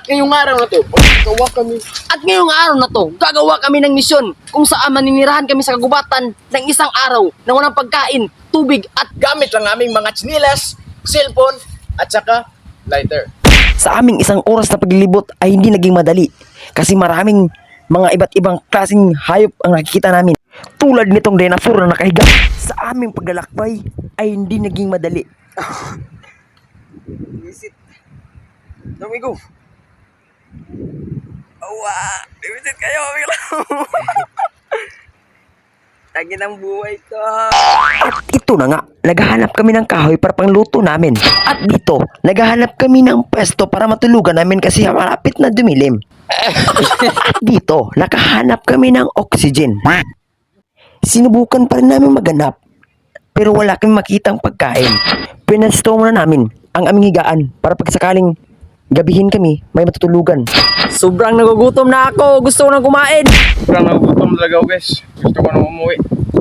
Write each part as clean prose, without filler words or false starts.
ngayong araw na to, gagawa kami ng misyon kung saan maninirahan kami sa kagubatan ng isang araw na walang pagkain, tubig at Gamit lang aming mga tsinilas, cellphone, at saka lighter. Sa aming isang oras na paglilibot ay hindi naging madali kasi maraming mga iba't ibang klaseng hayop ang nakikita namin. Tulad nitong dinosaur na nakahiga. Sa aming paglalakbay ay hindi naging madali. Visit. Domingo. Awa, visit kayo, Milo. Lagi ng buhay to. At ito na nga, naghahanap kami ng kahoy para pangluto namin. At dito, naghahanap kami ng pwesto para matulugan namin kasi malapit na dumilim. At dito, nakahanap kami ng oxygen. Sinubukan pa rin namin maghanap, pero wala kami makitang pagkain. Pinasto muna namin ang aming higaan para pagsakaling gabihin kami, may matutulugan. Sobrang nagugutom na ako. Gusto ko nang kumain. Sobrang nagugutom talaga ako guys. Gusto ko na umuwi.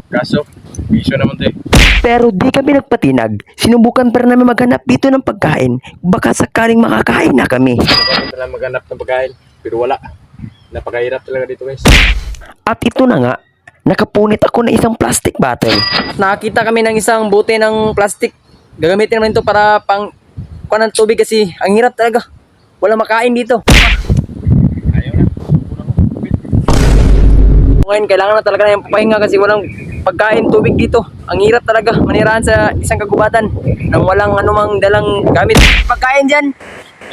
Kaso, bisyo naman to eh. Pero di kami nagpatinag. Sinubukan pa rin namin maghanap dito ng pagkain. Baka sakaling makakain na kami. Kami talaga maghanap ng pagkain, pero wala. Napakahirap talaga dito guys. At ito na nga, nakapunit ako ng isang plastic bottle. Nakakita kami ng isang bote ng plastic. Gagamitin naman ito para pang kuha ng tubig kasi ang hirap talaga. Wala makain dito. Ayaw na. Ngayon, kailangan na talaga na yung papahinga kasi walang pagkain, tubig dito. Ang hirap talaga manirahan sa isang kagubatan nang walang anumang dalang gamit. Pagkain dyan.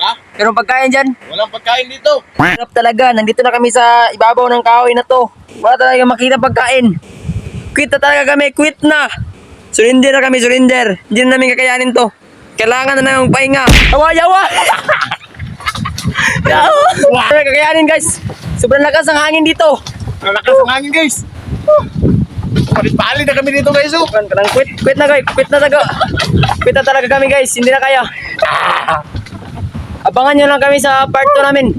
Ha? Pero pagkain dyan. Walang pagkain dito. Hirap talaga. Nandito na kami sa ibabaw ng kahoy na to. Wala talaga makita pagkain. Quit na talaga kami. Quit na. Surrender na kami. Surrender. Hindi na namin kakayanin to. Kailangan na ng pahinga. Yawa! Kakayanin guys. Sobrang lakas ang hangin dito. Ang lakas ng hangin guys. Palit-palit na kami dito guys oh. Quit na guys. Quit na talaga kami guys. Hindi na kaya. Abangan nyo lang kami sa part 2 namin.